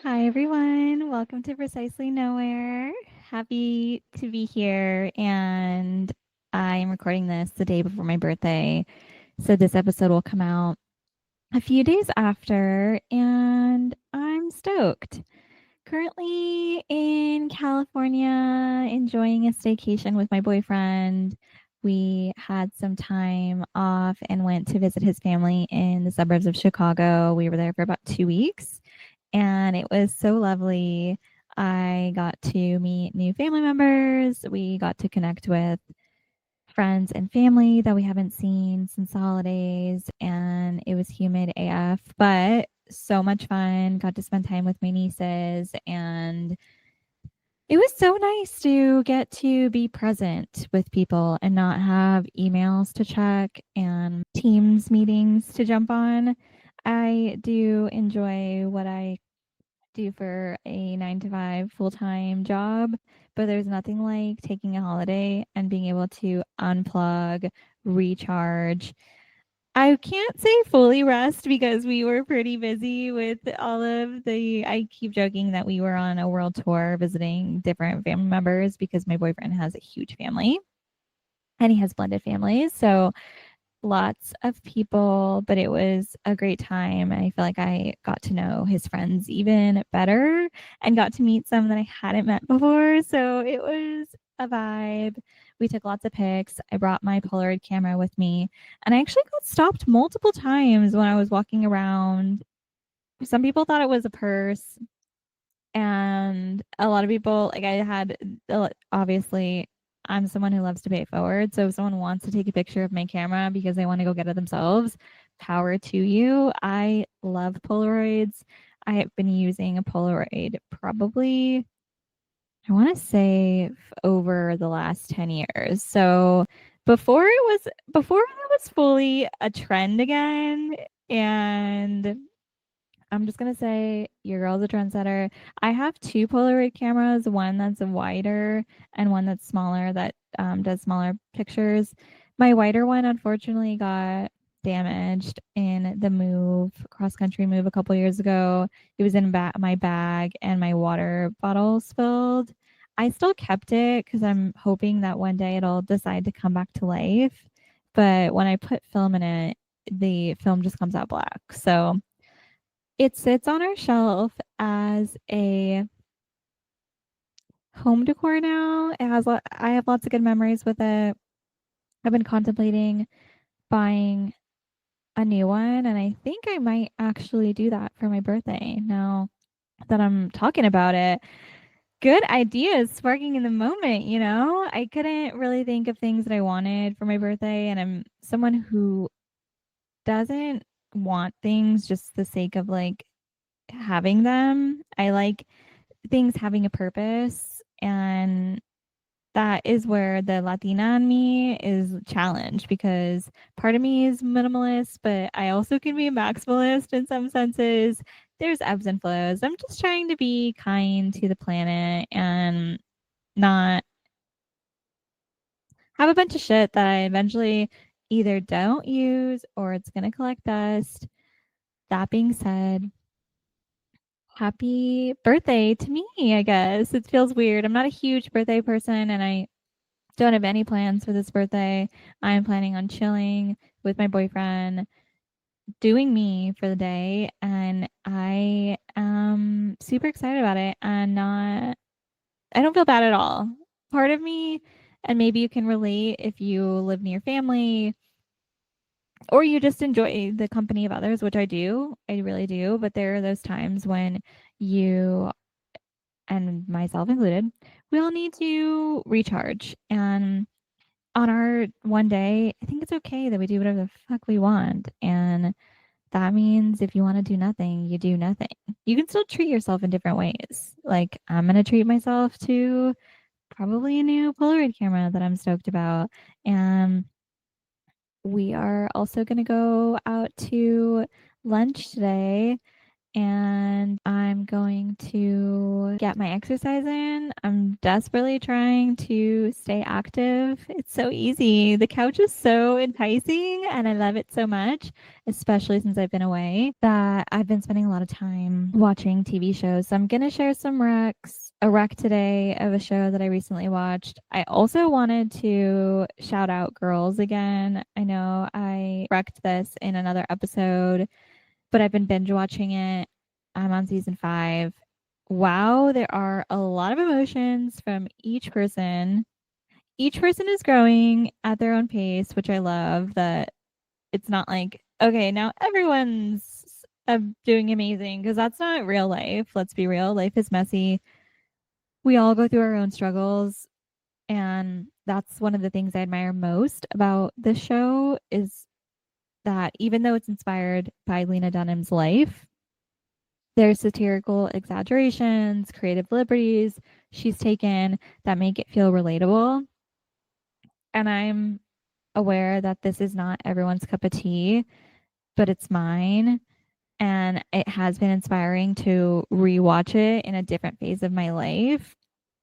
Hi, everyone. Welcome to Precisely Nowhere. Happy to be here. And I am recording this the day before my birthday. So this episode will come out a few days after, and I'm stoked. Currently in California, enjoying a staycation with my boyfriend. We had some time off and went to visit his family in the suburbs of Chicago. We were there for about 2 weeks and it was so lovely. I got to meet new family members. We got to connect with friends and family that we haven't seen since the holidays, and it was humid AF, but so much fun. Got to spend time with my nieces, and it was so nice to get to be present with people and not have emails to check and Teams meetings to jump on. I do enjoy what I do for a 9 to 5 full-time job, but there's nothing like taking a holiday and being able to unplug, recharge. I can't say fully rest because we were pretty busy with all of the. I keep joking that we were on a world tour visiting different family members because my boyfriend has a huge family and he has blended families. So lots of people, but it was a great time. I feel like I got to know his friends even better and got to meet some that I hadn't met before. So it was a vibe. We took lots of pics. I brought my Polaroid camera with me, and I actually got stopped multiple times when I was walking around. Some people thought it was a purse, and a lot of people, like, I had, obviously, I'm someone who loves to pay it forward. So if someone wants to take a picture of my camera because they want to go get it themselves, power to you. I love Polaroids. I have been using a Polaroid probably, I want to say, over the last 10 years. So before it was fully a trend again, and I'm just gonna say your girl's a trendsetter. I have two Polaroid cameras, one that's wider and one that's smaller that does smaller pictures. My wider one unfortunately got damaged in the move, cross country move a couple years ago. It was in my bag and my water bottle spilled. I still kept it because I'm hoping that one day it'll decide to come back to life. But when I put film in it, the film just comes out black. So it sits on our shelf as a home decor now. I have lots of good memories with it. I've been contemplating buying a new one, and I think I might actually do that for my birthday now that I'm talking about it. Good ideas sparking in the moment, you know? I couldn't really think of things that I wanted for my birthday, and I'm someone who doesn't want things just the sake of like having them. I like things having a purpose, and that is where the Latina in me is challenged because part of me is minimalist, but I also can be a maximalist in some senses. There's ebbs and flows. I'm just trying to be kind to the planet and not have a bunch of shit that I eventually either don't use or it's going to collect dust. That being said, happy birthday to me, I guess. It feels weird. I'm not a huge birthday person, and I don't have any plans for this birthday. I'm planning on chilling with my boyfriend, doing me for the day, and I am super excited about it and not I don't feel bad at all. Part of me, and maybe you can relate if you live near family or you just enjoy the company of others, which I do. I really do, but there are those times when you, and myself included, we all need to recharge. And on our one day, I think it's okay that we do whatever the fuck we want. And that means if you want to do nothing, you do nothing. You can still treat yourself in different ways. Like, I'm going to treat myself to probably a new Polaroid camera that I'm stoked about. And we are also going to go out to lunch today, and I'm I'm going to get my exercise in. I'm desperately trying to stay active. It's so easy. The couch is so enticing and I love it so much, especially since I've been away, that I've been spending a lot of time watching TV shows. So I'm going to share some recs, a rec today of a show that I recently watched. I also wanted to shout out Girls again. I know I wrecked this in another episode, but I've been binge watching it. I'm on season 5. Wow, there are a lot of emotions from each person. Each person is growing at their own pace, which I love. That it's not like, okay, now everyone's doing amazing, because that's not real life. Let's be real. Life is messy. We all go through our own struggles. And that's one of the things I admire most about this show, is that even though it's inspired by Lena Dunham's life, there's satirical exaggerations, creative liberties she's taken that make it feel relatable. And I'm aware that this is not everyone's cup of tea, but it's mine. And it has been inspiring to rewatch it in a different phase of my life.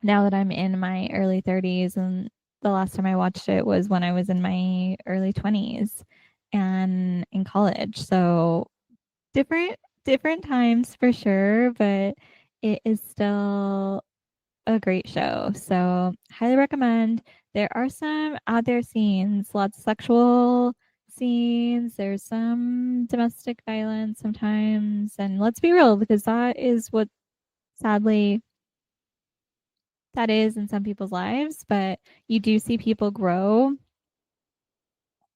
Now that I'm in my early 30s, and the last time I watched it was when I was in my early 20s and in college. So different different times for sure, but it is still a great show. So highly recommend. There are some out there scenes, lots of sexual scenes. There's some domestic violence sometimes. And let's be real, because that is what, sadly, that is in some people's lives. But you do see people grow.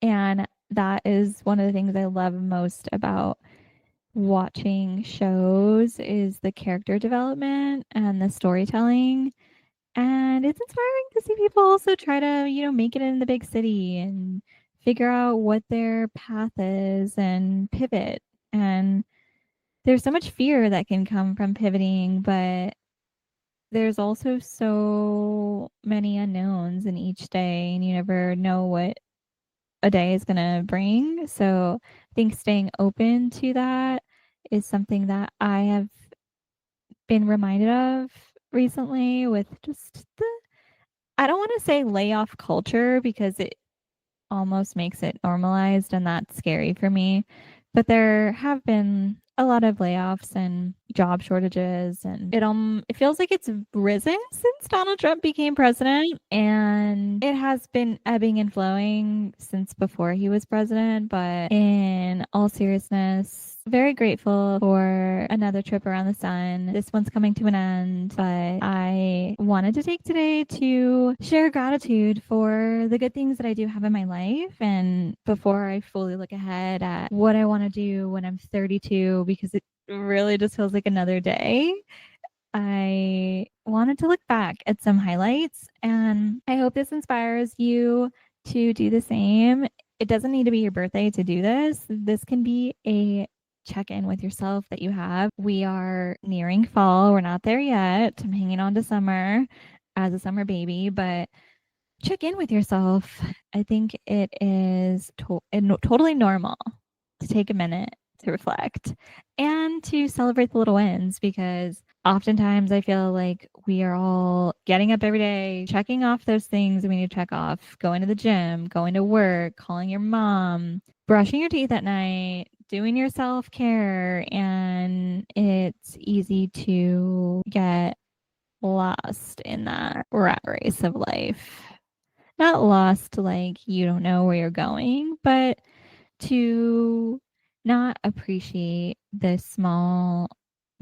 And that is one of the things I love most about watching shows, is the character development and the storytelling. And it's inspiring to see people also try to, make it in the big city and figure out what their path is and pivot. And there's so much fear that can come from pivoting, but there's also so many unknowns in each day, and you never know what a day is going to bring. So I think staying open to that is something that I have been reminded of recently, with just the, I don't want to say layoff culture, because it almost makes it normalized and that's scary for me. But there have been a lot of layoffs and job shortages, and it feels like it's risen since Donald Trump became president, and it has been ebbing and flowing since before he was president. But in all seriousness, very grateful for another trip around the sun. This one's coming to an end, but I wanted to take today to share gratitude for the good things that I do have in my life. And before I fully look ahead at what I want to do when I'm 32, because it really just feels like another day, I wanted to look back at some highlights, and I hope this inspires you to do the same. It doesn't need to be your birthday to do this. This can be a check in with yourself that you have. We are nearing fall. We're not there yet. I'm hanging on to summer as a summer baby, but check in with yourself. I think it is totally normal to take a minute to reflect and to celebrate the little wins, because oftentimes I feel like we are all getting up every day, checking off those things that we need to check off, going to the gym, going to work, calling your mom, brushing your teeth at night, doing your self-care, and it's easy to get lost in that rat race of life. Not lost like you don't know where you're going, but to not appreciate the small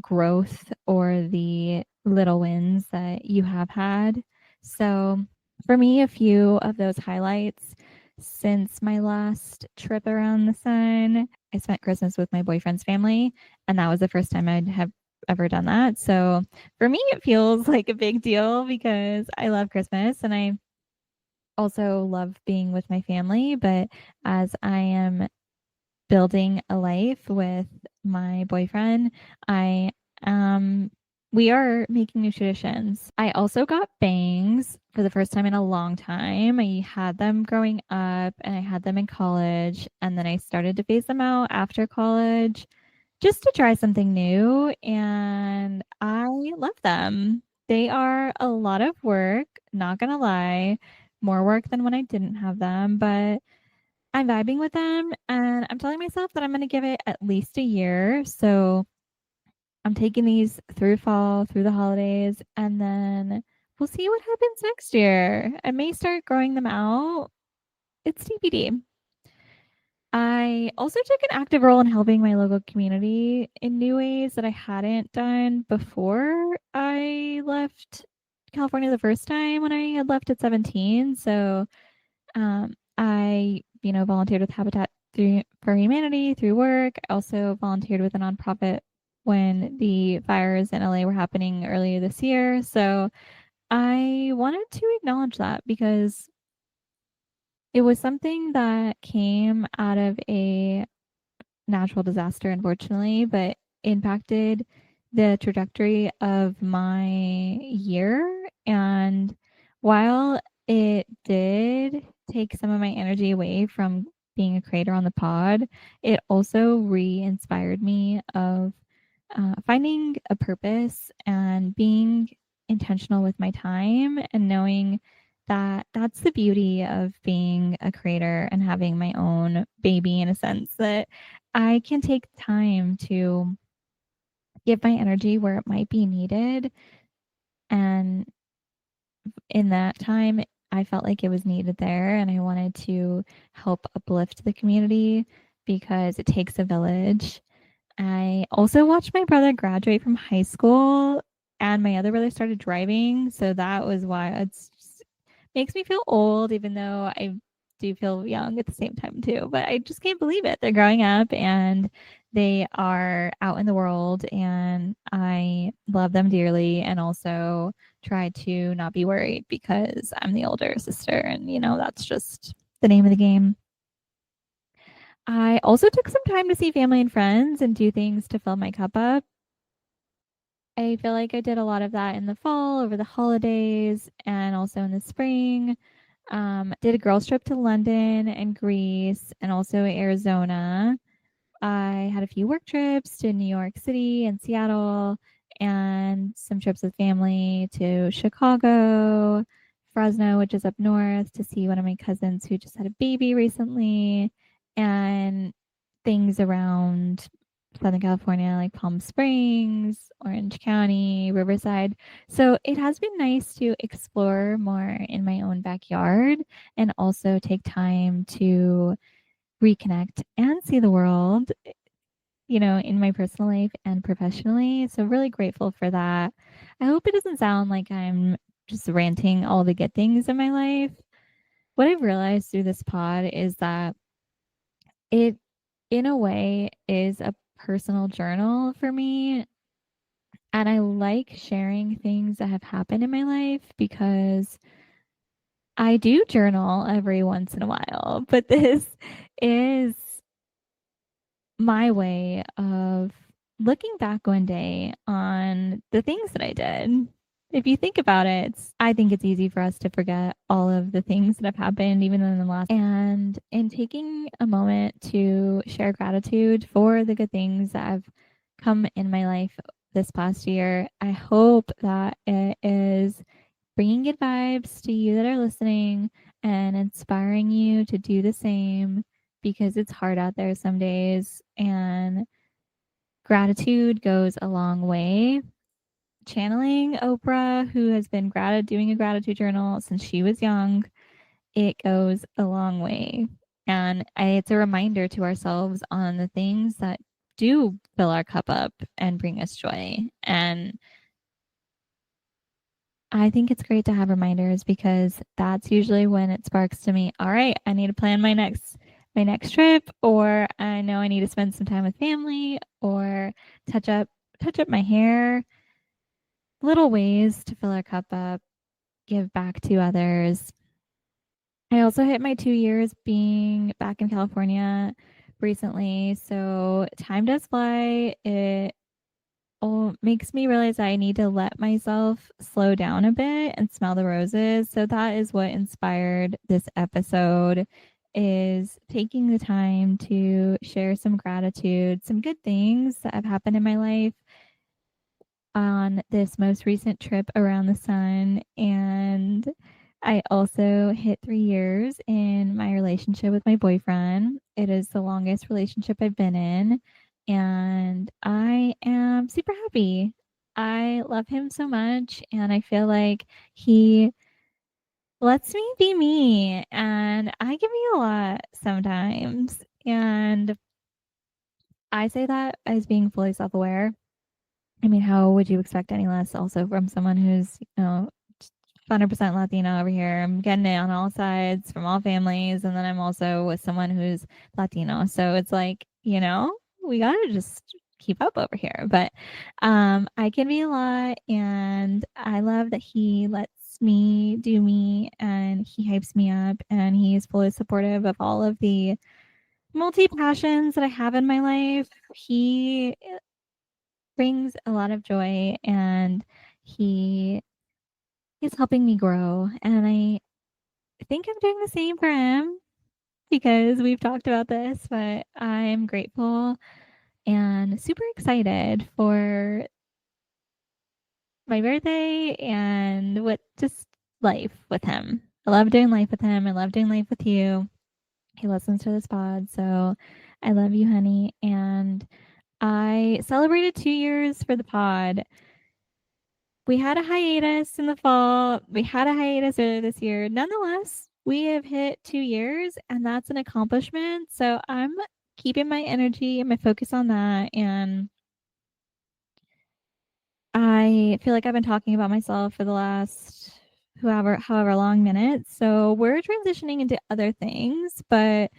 growth or the little wins that you have had. So, for me, a few of those highlights since my last trip around the sun, I spent Christmas with my boyfriend's family, and that was the first time I'd have ever done that. So, for me, it feels like a big deal, because I love Christmas and I also love being with my family. But as I am building a life with my boyfriend, I we are making new traditions. I also got bangs for the first time in a long time. I had them growing up and I had them in college, and then I started to phase them out after college just to try something new. And love them. They are a lot of work, not gonna lie, more work than when I didn't have them, but I'm vibing with them and I'm telling myself that I'm gonna give it at least a year. So I'm taking these through fall, through the holidays, and then we'll see what happens next year. I may start growing them out. It's TBD. I also took an active role in helping my local community in new ways that I hadn't done before I left California the first time when I had left at 17. So I volunteered with for Humanity through work. I also volunteered with a nonprofit when the fires in LA were happening earlier this year. So I wanted to acknowledge that because it was something that came out of a natural disaster, unfortunately, but impacted the trajectory of my year. And while it did take some of my energy away from being a creator on the pod, it also re-inspired me of finding a purpose and being intentional with my time and knowing that that's the beauty of being a creator and having my own baby in a sense that I can take time to give my energy where it might be needed. And in that time, I felt like it was needed there. And I wanted to help uplift the community because it takes a village. I also watched my brother graduate from high school and my other brother started driving. So that was why it's just, makes me feel old, even though I do feel young at the same time too. But I just can't believe it. They're growing up and they are out in the world and I love them dearly and also try to not be worried because I'm the older sister and that's just the name of the game. I also took some time to see family and friends and do things to fill my cup up. I feel like I did a lot of that in the fall over the holidays and also in the spring. Did a girls trip to London and Greece and also Arizona. I had a few work trips to New York City and Seattle and some trips with family to Chicago, Fresno, which is up north, to see one of my cousins who just had a baby recently, and things around Southern California, like Palm Springs, Orange County, Riverside. So it has been nice to explore more in my own backyard and also take time to reconnect and see the world, in my personal life and professionally. So really grateful for that. I hope it doesn't sound like I'm just ranting all the good things in my life. What I've realized through this pod is that it, in a way, is a personal journal for me. And I like sharing things that have happened in my life because I do journal every once in a while. But this is my way of looking back one day on the things that I did. If you think about it, I think it's easy for us to forget all of the things that have happened, even in the last. And in taking a moment to share gratitude for the good things that have come in my life this past year, I hope that it is bringing good vibes to you that are listening and inspiring you to do the same because it's hard out there some days and gratitude goes a long way. Channeling Oprah, who has been doing a gratitude journal since she was young, it goes a long way. And it's a reminder to ourselves on the things that do fill our cup up and bring us joy. And I think it's great to have reminders because that's usually when it sparks to me, all right, I need to plan my next trip, or I know I need to spend some time with family or touch up my hair. Little ways to fill our cup up, give back to others. I also hit my 2 years being back in California recently, so time does fly. It makes me realize I need to let myself slow down a bit and smell the roses. So that is what inspired this episode, is taking the time to share some gratitude, some good things that have happened in my life. on this most recent trip around the sun. And I also hit 3 years in my relationship with my boyfriend. It is the longest relationship I've been in. And I am super happy. I love him so much. And I feel like he lets me be me. And I give me a lot sometimes. And I say that as being fully self aware. I mean, how would you expect any less also from someone who's, 100% Latino over here? I'm getting it on all sides from all families. And then I'm also with someone who's Latino. So it's like, we got to just keep up over here. But I can be a lot. And I love that he lets me do me and he hypes me up and he is fully supportive of all of the multi passions that I have in my life. He brings a lot of joy and he is helping me grow. And I think I'm doing the same for him because we've talked about this, but I'm grateful and super excited for my birthday and what just life with him. I love doing life with him. I love doing life with you. He listens to this pod. So I love you, honey. And I celebrated 2 years for the pod. We had a hiatus in the fall. We had a hiatus earlier this year. Nonetheless, we have hit 2 years, and that's an accomplishment. So I'm keeping my energy and my focus on that. And I feel like I've been talking about myself for the last however long minutes. So we're transitioning into other things, but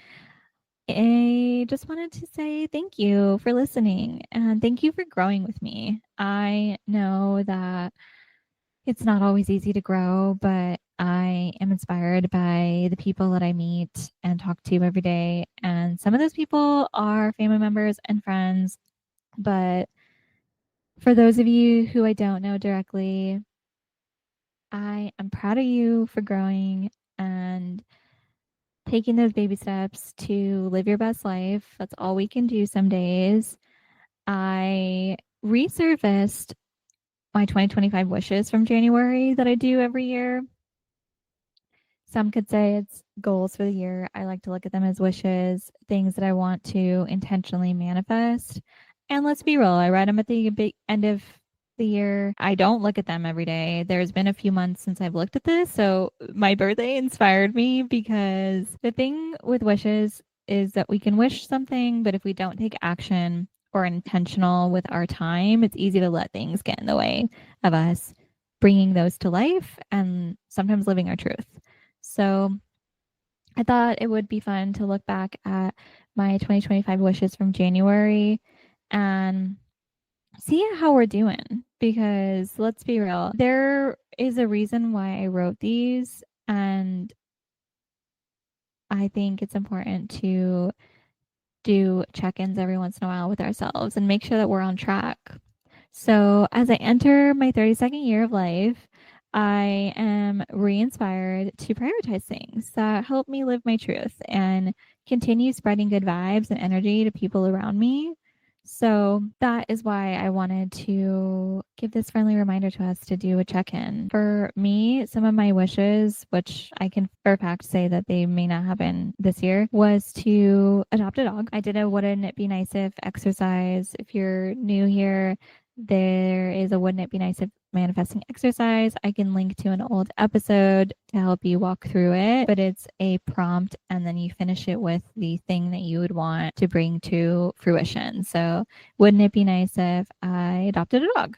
I just wanted to say thank you for listening and thank you for growing with me. I know that it's not always easy to grow, but I am inspired by the people that I meet and talk to every day. And some of those people are family members and friends. But for those of you who I don't know directly, I am proud of you for growing and taking those baby steps to live your best life. That's all we can do some days. I resurfaced my 2025 wishes from January that I do every year. Some could say it's goals for the year. I like to look at them as wishes, things that I want to intentionally manifest. And let's be real, I write them at the end of the year. I don't look at them every day. There's been a few months since I've looked at this. So my birthday inspired me because the thing with wishes is that we can wish something, but if we don't take action or intentional with our time, it's easy to let things get in the way of us bringing those to life and sometimes living our truth. So I thought it would be fun to look back at my 2025 wishes from January and see how we're doing. Because let's be real, there is a reason why I wrote these. And I think it's important to do check ins every once in a while with ourselves and make sure that we're on track. So, as I enter my 32nd year of life, I am re inspired to prioritize things that help me live my truth and continue spreading good vibes and energy to people around me. So, that is why I wanted to give this friendly reminder to us to do a check in. For me, some of my wishes, which I can for a fact say that they may not happen this year, was to adopt a dog. I did a wouldn't it be nice if exercise. If you're new here, there is a wouldn't it be nice if manifesting exercise. I can link to an old episode to help you walk through it, but it's a prompt and then you finish it with the thing that you would want to bring to fruition. So, wouldn't it be nice if I adopted a dog?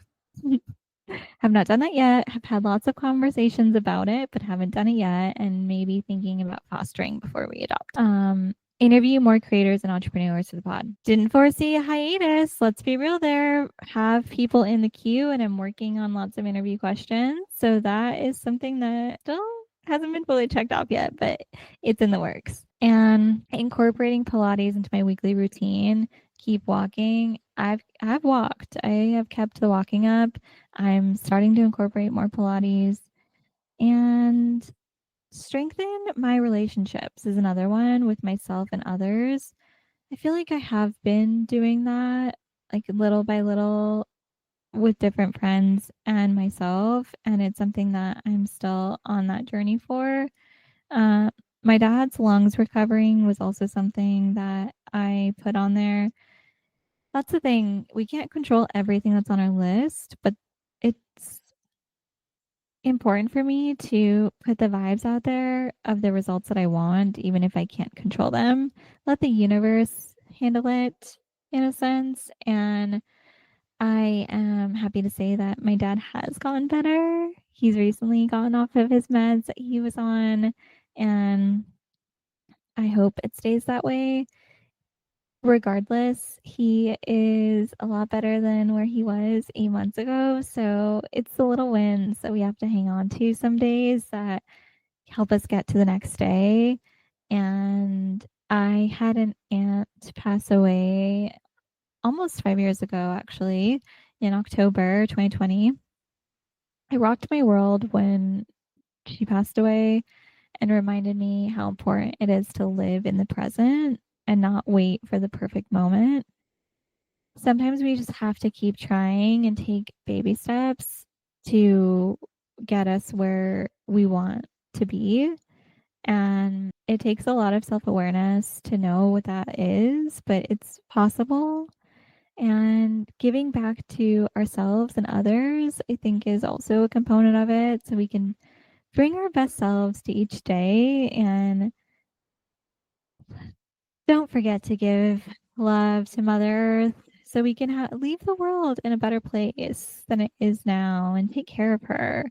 Have not done that yet. Have had lots of conversations about it, but haven't done it yet. And maybe thinking about fostering before we adopt. Interview more creators and entrepreneurs for the pod. Didn't foresee a hiatus. Let's be real there. Have people in the queue, and I'm working on lots of interview questions. So that is something that still hasn't been fully checked off yet, but it's in the works. And incorporating Pilates into my weekly routine. Keep walking. I've walked. I have kept the walking up. I'm starting to incorporate more Pilates and strengthen my relationships is another one with myself and others. I feel like I have been doing that like little by little with different friends and myself, and it's something that I'm still on that journey for. Uh, my dad's lungs recovering was also something that I put on there. That's the thing. We can't control everything that's on our list, but it's important for me to put the vibes out there of the results that I want, even if I can't control them. Let the universe handle it in a sense. And I am happy to say that my dad has gotten better. He's recently gotten off of his meds that he was on, and I hope it stays that way. Regardless, he is a lot better than where he was 8 months ago. So it's the little wins that we have to hang on to some days that help us get to the next day. And I had an aunt pass away almost 5 years ago, actually, in October 2020. It rocked my world when she passed away and reminded me how important it is to live in the present and not wait for the perfect moment. Sometimes we just have to keep trying and take baby steps to get us where we want to be. And it takes a lot of self awareness to know what that is, but it's possible. And giving back to ourselves and others, I think, is also a component of it. So we can bring our best selves to each day and don't forget to give love to Mother Earth so we can leave the world in a better place than it is now and take care of her.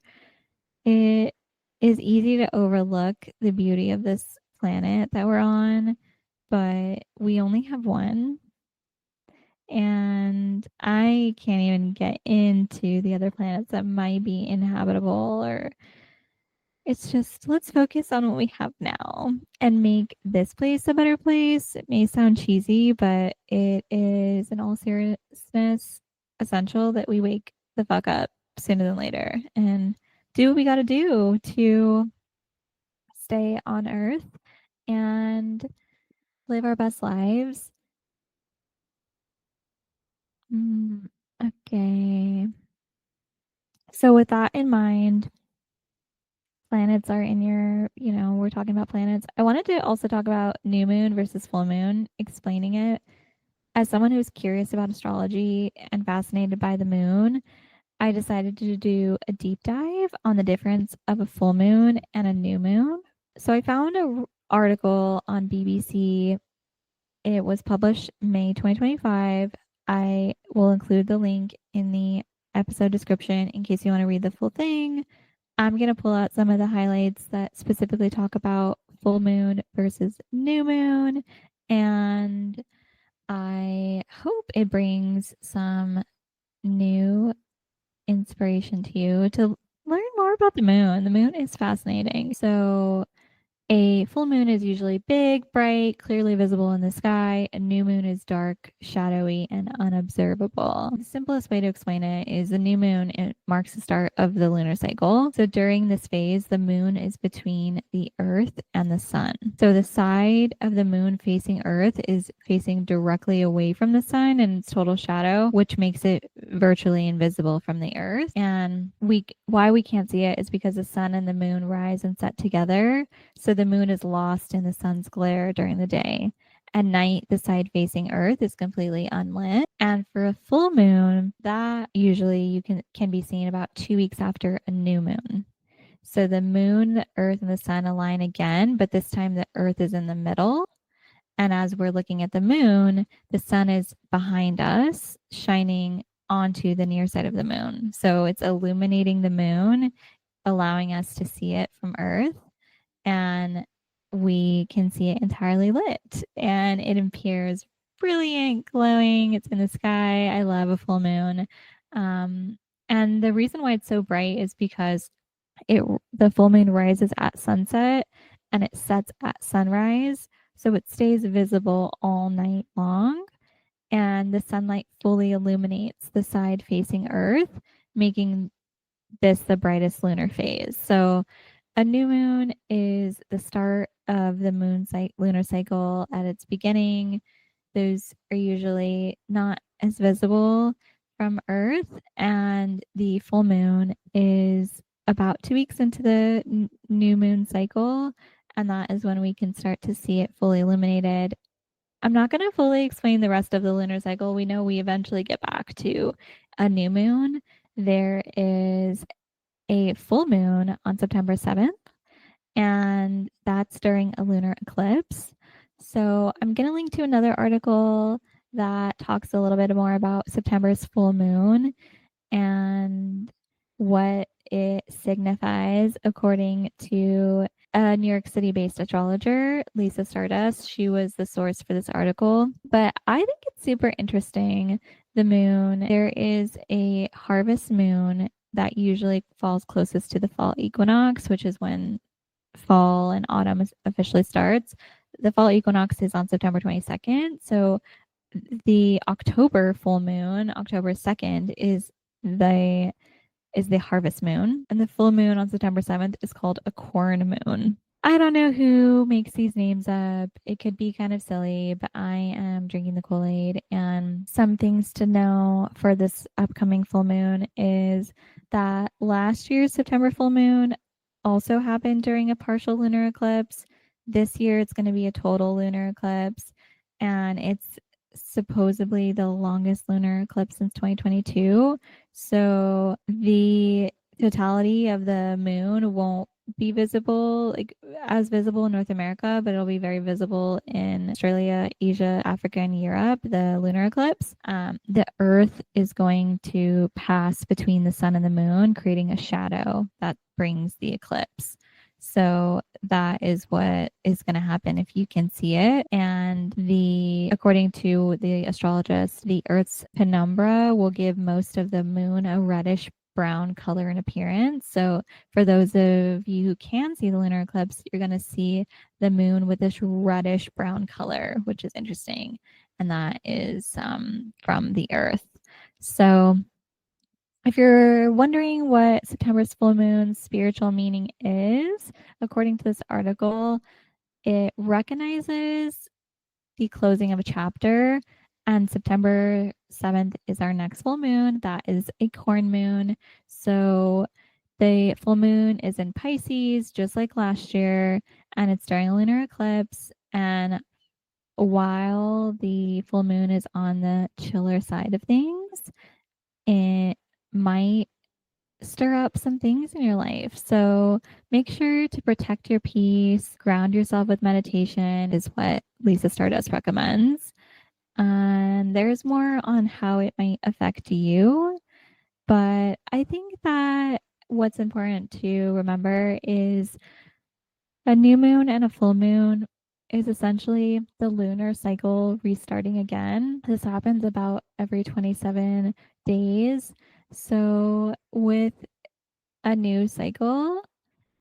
It is easy to overlook the beauty of this planet that we're on, but we only have one. And I can't even get into the other planets that might be inhabitable, or it's just let's focus on what we have now and make this place a better place. It may sound cheesy, but it is, in all seriousness, essential that we wake the fuck up sooner than later and do what we got to do to stay on Earth and live our best lives. Mm, okay. So, with that in mind, planets are in your, we're talking about planets. I wanted to also talk about new moon versus full moon, explaining it. As someone who's curious about astrology and fascinated by the moon, I decided to do a deep dive on the difference of a full moon and a new moon. So I found an article on BBC. It was published May 2025. I will include the link in the episode description in case you want to read the full thing. I'm going to pull out some of the highlights that specifically talk about full moon versus new moon. And I hope it brings some new inspiration to you to learn more about the moon. The moon is fascinating. So, a full moon is usually big, bright, clearly visible in the sky. A new moon is dark, shadowy, and unobservable. The simplest way to explain it is the new moon, it marks the start of the lunar cycle. So during this phase, the moon is between the earth and the sun. So the side of the moon facing earth is facing directly away from the sun and it's total shadow, which makes it virtually invisible from the earth. And why we can't see it is because the sun and the moon rise and set together. So the moon is lost in the sun's glare during the day. At night, the side facing Earth is completely unlit. And for a full moon, that usually can be seen about 2 weeks after a new moon. So the moon, the Earth, and the sun align again, but this time the Earth is in the middle. And as we're looking at the moon, the sun is behind us, shining onto the near side of the moon. So it's illuminating the moon, allowing us to see it from Earth, and we can see it entirely lit and it appears brilliant, glowing. It's in the sky. I love a full moon. And the reason why it's so bright is because the full moon rises at sunset and it sets at sunrise. So it stays visible all night long. And the sunlight fully illuminates the side facing Earth, making this the brightest lunar phase. So a new moon is the start of the lunar cycle at its beginning. Those are usually not as visible. from Earth, and the full moon is about 2 weeks into the new moon cycle, and that is when we can start to see it fully illuminated. I'm not going to fully explain the rest of the lunar cycle. We know we eventually get back to a new moon. There is a full moon on September 7th, and that's during a lunar eclipse. So I'm going to link to another article that talks a little bit more about September's full moon and what it signifies according to a New York City based astrologer, Lisa Stardust. She was the source for this article, but I think it's super interesting. The moon, there is a harvest moon that usually falls closest to the fall equinox, which is when fall and autumn officially starts. The fall equinox is on September 22nd. So the October full moon, October 2nd, the is the harvest moon, and the full moon on September 7th is called a corn moon. I don't know who makes these names up. It could be kind of silly, but I am drinking the Kool-Aid. And some things to know for this upcoming full moon is that last year's September full moon also happened during a partial lunar eclipse. This year it's going to be a total lunar eclipse, and it's supposedly the longest lunar eclipse since 2022. So the totality of the moon won't be visible, like as visible in North America, but it'll be very visible in Australia, Asia, Africa, and Europe, the lunar eclipse. The Earth is going to pass between the sun and the moon, creating a shadow that brings the eclipse. So that is what is going to happen if you can see it. And according to the astrologist, the Earth's penumbra will give most of the moon a reddish brown color and appearance. So for those of you who can see the lunar eclipse, you're going to see the moon with this reddish brown color, which is interesting. And that is from the Earth. So if you're wondering what September's full moon's spiritual meaning is, according to this article, it recognizes the closing of a chapter, and September 7th is our next full moon. That is a corn moon. So the full moon is in Pisces, just like last year, and it's during a lunar eclipse. And while the full moon is on the chiller side of things, it might stir up some things in your life. So make sure to protect your peace, ground yourself with meditation, is what Lisa Stardust recommends. And there's more on how it might affect you. But I think that what's important to remember is a new moon and a full moon is essentially the lunar cycle restarting again. This happens about every 27 days. So with a new cycle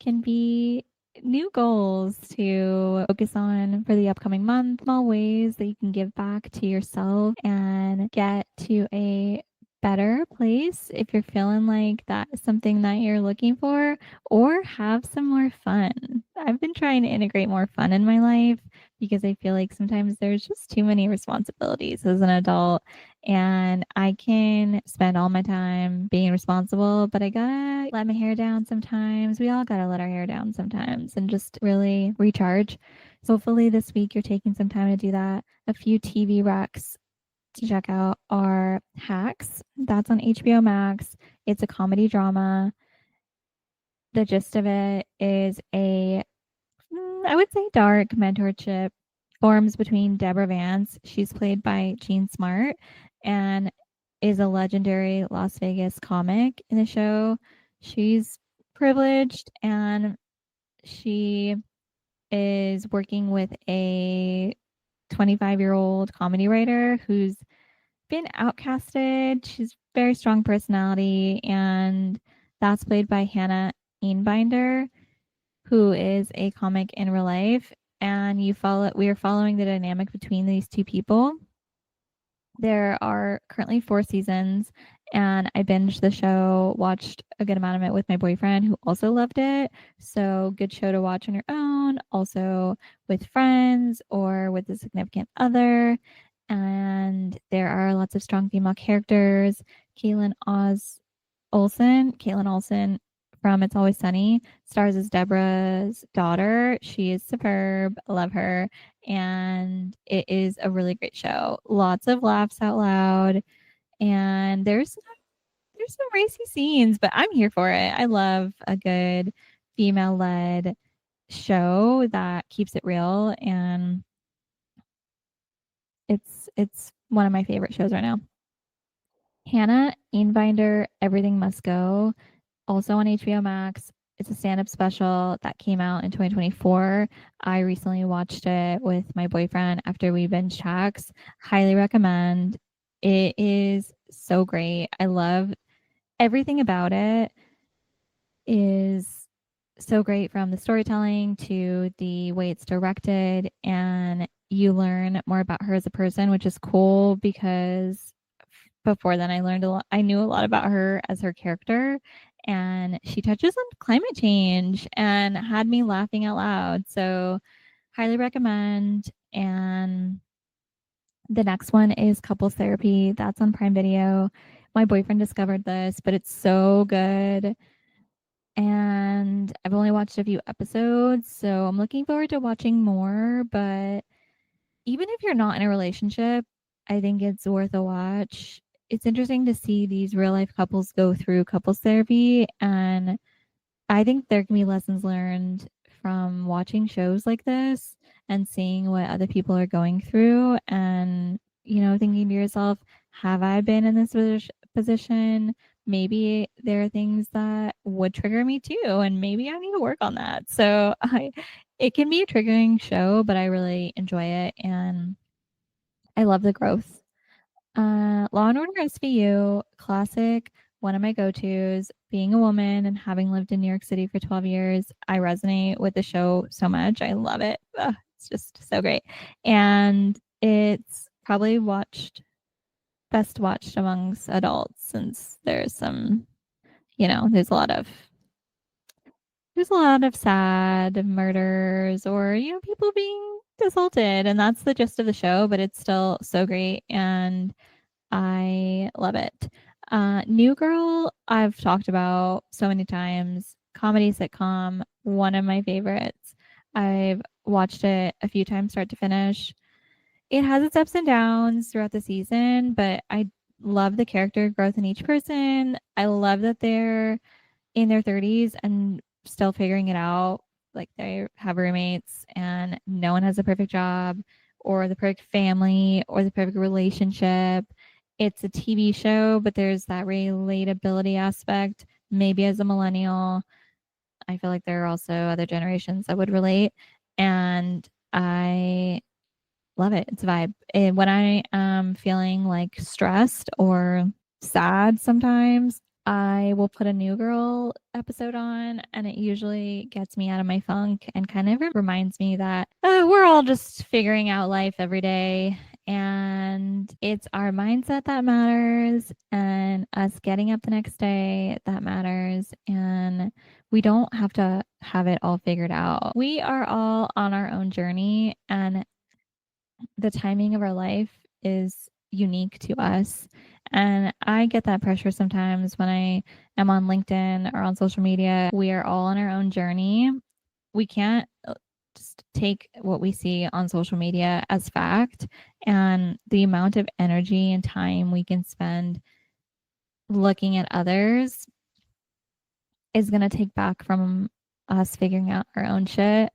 can be new goals to focus on for the upcoming month, small ways that you can give back to yourself and get to a better place if you're feeling like that's something that you're looking for, or have some more fun. I've been trying to integrate more fun in my life because I feel like sometimes there's just too many responsibilities as an adult, and I can spend all my time being responsible, but I gotta let my hair down sometimes. We all gotta let our hair down sometimes and just really recharge. So hopefully this week you're taking some time to do that. A few TV recs to check out are Hacks. That's on HBO Max. It's a comedy drama. The gist of it is I would say dark mentorship forms between Deborah Vance. She's played by Jean Smart and is a legendary Las Vegas comic in the show. She's privileged, and she is working with a 25-year-old comedy writer who's been outcasted. She's very strong personality, and that's played by Hannah Einbinder, who is a comic in real life. And we are following the dynamic between these two people. There are currently 4 seasons, and I binged the show, watched a good amount of it with my boyfriend who also loved it. So good show to watch on your own, also with friends or with a significant other. And there are lots of strong female characters. Caitlin Olsen from It's Always Sunny stars as Deborah's daughter. She is superb. I love her. And it is a really great show. Lots of laughs out loud. And there's some racy scenes, but I'm here for it. I love a good female led show that keeps it real, and it's one of my favorite shows right now. Hannah Einbinder, Everything Must Go, also on HBO Max. It's a stand-up special that came out in 2024. I recently watched it with my boyfriend after we binge hacks. Highly recommend. It is so great. I love everything about it is so great, from the storytelling to the way it's directed, and you learn more about her as a person, which is cool because before then I knew a lot about her as her character, and she touches on climate change and had me laughing out loud. So highly recommend. And the next one is Couples Therapy. That's on Prime Video. My boyfriend discovered this, but it's so good, and I've only watched a few episodes, so I'm looking forward to watching more. But even if you're not in a relationship, I think it's worth a watch. It's interesting to see these real life couples go through couples therapy, and I think there can be lessons learned from watching shows like this and seeing what other people are going through, and, thinking to yourself, have I been in this position? Maybe there are things that would trigger me too, and maybe I need to work on that. So it can be a triggering show, but I really enjoy it, and I love the growth. Law and Order SVU, classic, one of my go-tos. Being a woman and having lived in New York City for 12 years, I resonate with the show so much. I love it. Ugh, it's just so great. And it's probably best watched amongst adults, since there's some, there's a lot of sad murders, or, people being assaulted, and that's the gist of the show, but it's still so great, and I love it. New Girl, I've talked about so many times. Comedy sitcom, one of my favorites. I've watched it a few times, start to finish. It has its ups and downs throughout the season, but I love the character growth in each person. I love that they're in their 30s and still figuring it out. Like, they have roommates, and no one has a perfect job or the perfect family or the perfect relationship. It's a TV show, but there's that relatability aspect. Maybe as a millennial, I feel like there are also other generations that would relate. And I love it. It's a vibe. And when I am feeling like stressed or sad sometimes, I will put a New Girl episode on, and it usually gets me out of my funk and kind of reminds me that we're all just figuring out life every day. And it's our mindset that matters, and us getting up the next day that matters. And we don't have to have it all figured out. We are all on our own journey, and the timing of our life is unique to us. And I get that pressure sometimes when I am on LinkedIn or on social media. We are all on our own journey. We can't just take what we see on social media as fact. And the amount of energy and time we can spend looking at others is going to take back from us figuring out our own shit.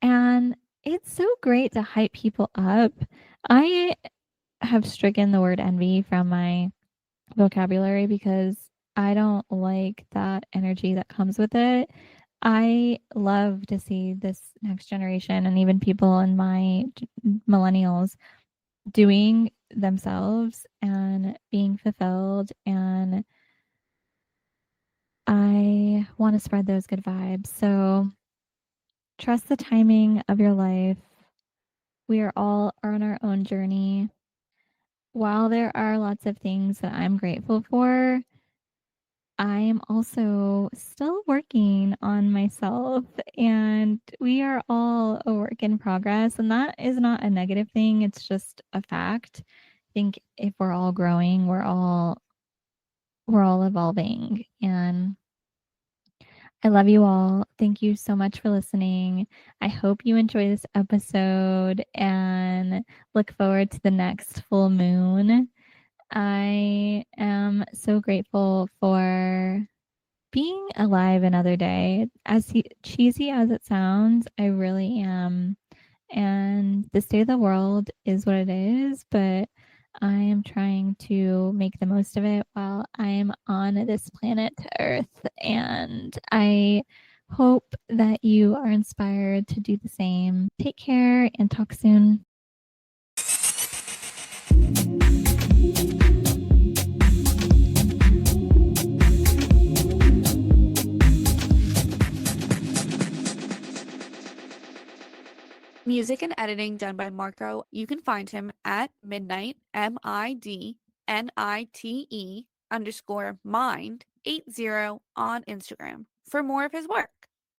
And it's so great to hype people up. I have stricken the word envy from my vocabulary because I don't like that energy that comes with it. I love to see this next generation and even people in my millennials doing themselves and being fulfilled. And I want to spread those good vibes. So trust the timing of your life. We are all on our own journey. While there are lots of things that I'm grateful for, I am also still working on myself, and we are all a work in progress. And that is not a negative thing, it's just a fact. I think if we're all growing, we're all we're all evolving. And I love you all. Thank you so much for listening. I hope you enjoy this episode and look forward to the next full moon. I am so grateful for being alive another day. As cheesy as it sounds, I really am. And the state of the world is what it is, but I am trying to make the most of it while I am on this planet Earth. And I hope that you are inspired to do the same. Take care and talk soon. Music and editing done by Marco. You can find him at midnight, MIDNITE_mind80 on Instagram for more of his work.